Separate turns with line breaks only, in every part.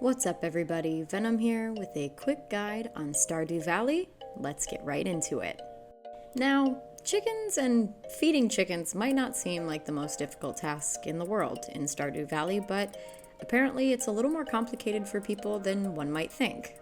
What's up everybody, Venom here with a quick guide on Stardew Valley. Let's get right into it. Now, chickens and feeding chickens might not seem like the most difficult task in the world in Stardew Valley, but apparently it's a little more complicated for people than one might think.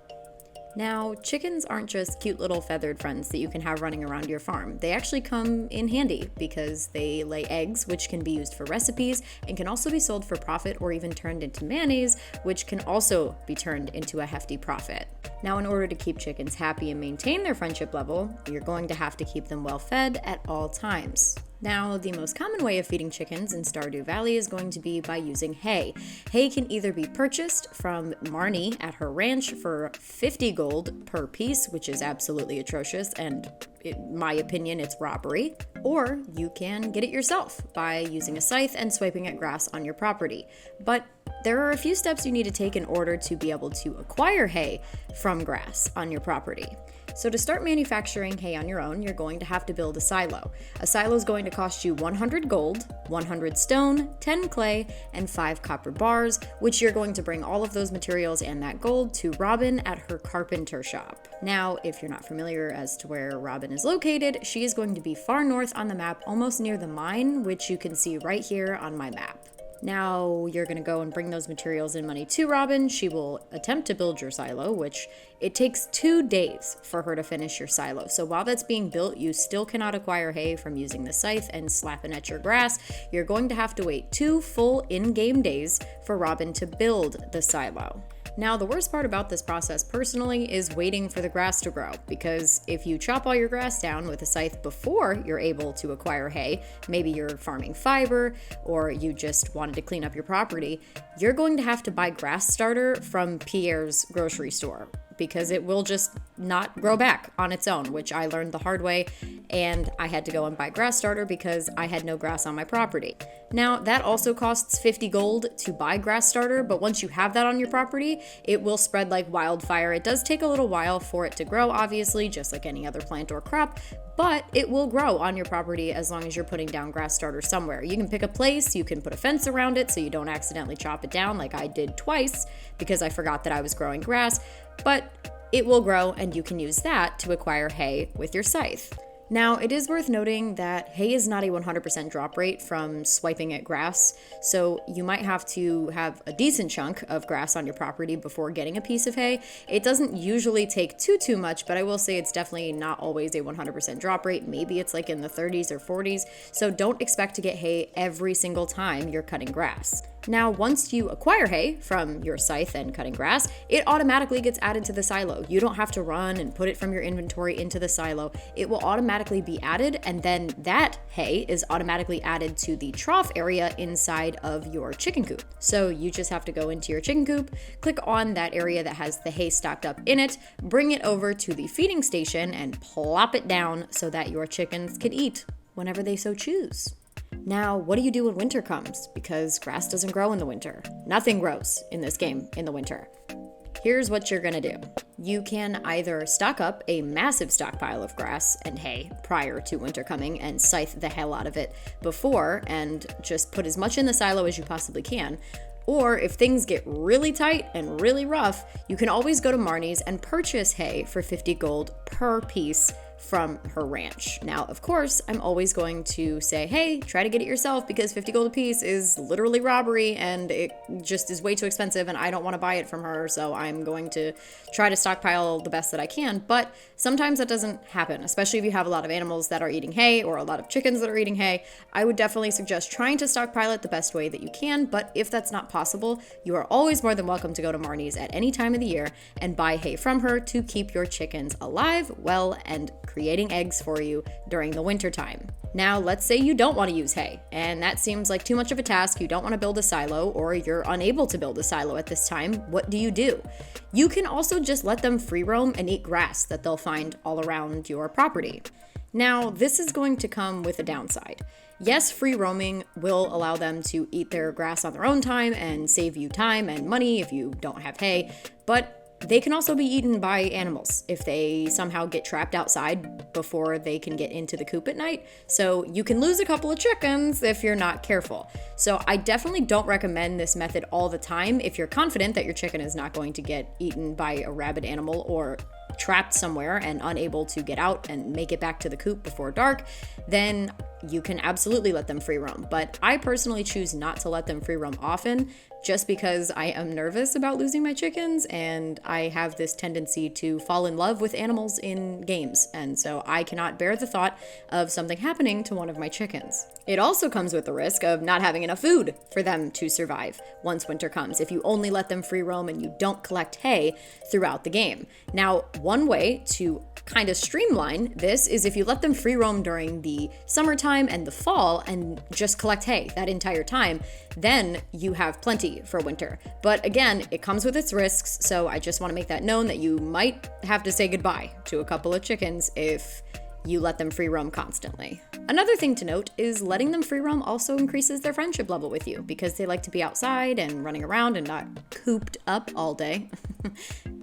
Now, chickens aren't just cute little feathered friends that you can have running around your farm. They actually come in handy because they lay eggs, which can be used for recipes and can also be sold for profit or even turned into mayonnaise, which can also be turned into a hefty profit. Now, in order to keep chickens happy and maintain their friendship level, you're going to have to keep them well fed at all times. Now, the most common way of feeding chickens in Stardew Valley is going to be by using hay. Hay can either be purchased from Marnie at her ranch for 50 gold per piece, which is absolutely atrocious, and in my opinion, it's robbery. Or you can get it yourself by using a scythe and swiping at grass on your property. But there are a few steps you need to take in order to be able to acquire hay from grass on your property. So to start manufacturing hay on your own, you're going to have to build a silo. A silo is going to cost you 100 gold, 100 stone, 10 clay, and 5 copper bars, which you're going to bring all of those materials and that gold to Robin at her carpenter shop. Now, if you're not familiar as to where Robin is located, she is going to be far north on the map, almost near the mine, which you can see right here on my map. Now you're going to go and bring those materials and money to Robin. She will attempt to build your silo, which it takes 2 days for her to finish your silo. So while that's being built, you still cannot acquire hay from using the scythe and slapping at your grass. You're going to have to wait 2 full in-game days for Robin to build the silo. Now, the worst part about this process personally is waiting for the grass to grow, because if you chop all your grass down with a scythe before you're able to acquire hay, maybe you're farming fiber or you just wanted to clean up your property, you're going to have to buy grass starter from Pierre's grocery store, because it will just not grow back on its own, which I learned the hard way, and I had to go and buy grass starter because I had no grass on my property. Now, that also costs 50 gold to buy grass starter, but once you have that on your property, it will spread like wildfire. It does take a little while for it to grow, obviously, just like any other plant or crop, but it will grow on your property as long as you're putting down grass starter somewhere. You can pick a place, you can put a fence around it so you don't accidentally chop it down like I did twice because I forgot that I was growing grass, but it will grow and you can use that to acquire hay with your scythe. Now, it is worth noting that hay is not a 100% drop rate from swiping at grass, so you might have to have a decent chunk of grass on your property before getting a piece of hay. It doesn't usually take too much, but I will say it's definitely not always a 100% drop rate. Maybe it's like in the 30s or 40s, so don't expect to get hay every single time you're cutting grass. Now, once you acquire hay from your scythe and cutting grass, it automatically gets added to the silo. You don't have to run and put it from your inventory into the silo. It will automatically be added, and then that hay is automatically added to the trough area inside of your chicken coop. So you just have to go into your chicken coop, click on that area that has the hay stocked up in it, bring it over to the feeding station, and plop it down so that your chickens can eat whenever they so choose. Now, what do you do when winter comes? Because grass doesn't grow in the winter. Nothing grows in this game in the winter. Here's what you're gonna do. You can either stock up a massive stockpile of grass and hay prior to winter coming and scythe the hell out of it before and just put as much in the silo as you possibly can. Or if things get really tight and really rough, you can always go to Marnie's and purchase hay for 50 gold per piece from her ranch. Now, of course, I'm always going to say, hey, try to get it yourself because 50 gold a piece is literally robbery and it just is way too expensive and I don't want to buy it from her, so I'm going to try to stockpile the best that I can. But sometimes that doesn't happen, especially if you have a lot of animals that are eating hay or a lot of chickens that are eating hay. I would definitely suggest trying to stockpile it the best way that you can, but if that's not possible, you are always more than welcome to go to Marnie's at any time of the year and buy hay from her to keep your chickens alive, well, and creating eggs for you during the winter time. Now, let's say you don't want to use hay, and that seems like too much of a task. You don't want to build a silo, or you're unable to build a silo at this time. What do? You can also just let them free roam and eat grass that they'll find all around your property. Now, this is going to come with a downside. Yes, free roaming will allow them to eat their grass on their own time and save you time and money if you don't have hay, but They can also be eaten by animals if they somehow get trapped outside before they can get into the coop at night. So you can lose a couple of chickens if you're not careful. So I definitely don't recommend this method all the time. If you're confident that your chicken is not going to get eaten by a rabid animal or trapped somewhere and unable to get out and make it back to the coop before dark, then you can absolutely let them free roam. But I personally choose not to let them free roam often, just because I am nervous about losing my chickens, and I have this tendency to fall in love with animals in games, and so I cannot bear the thought of something happening to one of my chickens. It also comes with the risk of not having enough food for them to survive once winter comes, if you only let them free roam and you don't collect hay throughout the game. Now, one way to kind of streamline this is if you let them free roam during the summertime and the fall and just collect hay that entire time, then you have plenty for winter. But again, it comes with its risks, so I just want to make that known that you might have to say goodbye to a couple of chickens if you let them free roam constantly. Another thing to note is letting them free roam also increases their friendship level with you because they like to be outside and running around and not cooped up all day.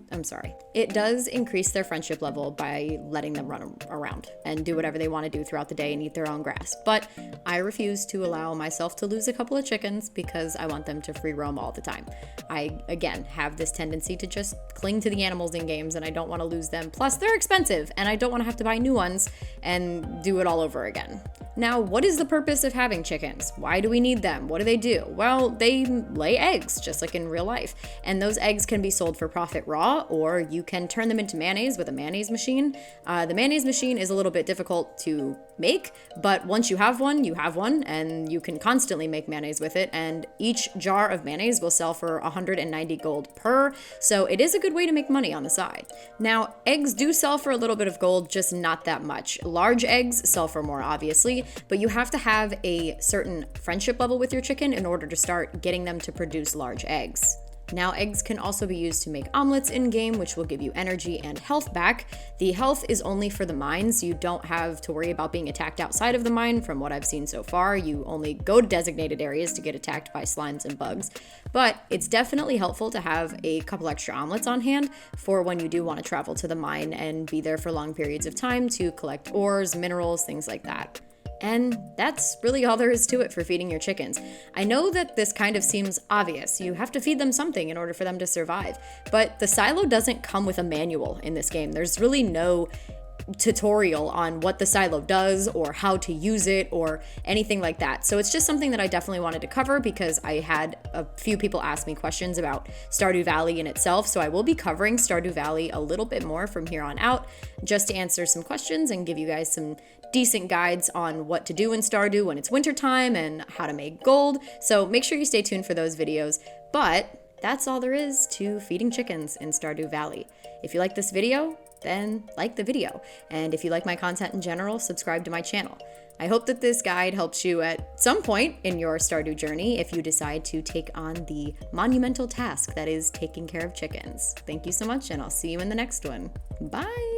I'm sorry. It does increase their friendship level by letting them run around and do whatever they want to do throughout the day and eat their own grass. But I refuse to allow myself to lose a couple of chickens because I want them to free roam all the time. I, again, have this tendency to just cling to the animals in games and I don't want to lose them. Plus, they're expensive and I don't want to have to buy new ones and do it all over again. Now, what is the purpose of having chickens? Why do we need them? What do they do? Well, they lay eggs, just like in real life. And those eggs can be sold for profit raw, or you can turn them into mayonnaise with a mayonnaise machine. The mayonnaise machine is a little bit difficult to make, but once you have one, and you can constantly make mayonnaise with it, and each jar of mayonnaise will sell for 190 gold per, so it is a good way to make money on the side. Now, eggs do sell for a little bit of gold, just not that much. Large eggs sell for more, obviously, but you have to have a certain friendship level with your chicken in order to start getting them to produce large eggs. Now, eggs can also be used to make omelets in-game, which will give you energy and health back. The health is only for the mines. You don't have to worry about being attacked outside of the mine from what I've seen so far. You only go to designated areas to get attacked by slimes and bugs. But it's definitely helpful to have a couple extra omelets on hand for when you do want to travel to the mine and be there for long periods of time to collect ores, minerals, things like that. And that's really all there is to it for feeding your chickens. I know that this kind of seems obvious. You have to feed them something in order for them to survive. But the silo doesn't come with a manual in this game. There's really no tutorial on what the silo does or how to use it or anything like that. So it's just something that I definitely wanted to cover because I had a few people ask me questions about Stardew Valley in itself. So I will be covering Stardew Valley a little bit more from here on out just to answer some questions and give you guys some decent guides on what to do in Stardew when it's wintertime and how to make gold. So make sure you stay tuned for those videos. But that's all there is to feeding chickens in Stardew Valley. If you like this video, then like the video. And if you like my content in general, subscribe to my channel. I hope that this guide helps you at some point in your Stardew journey if you decide to take on the monumental task that is taking care of chickens. Thank you so much, and I'll see you in the next one. Bye!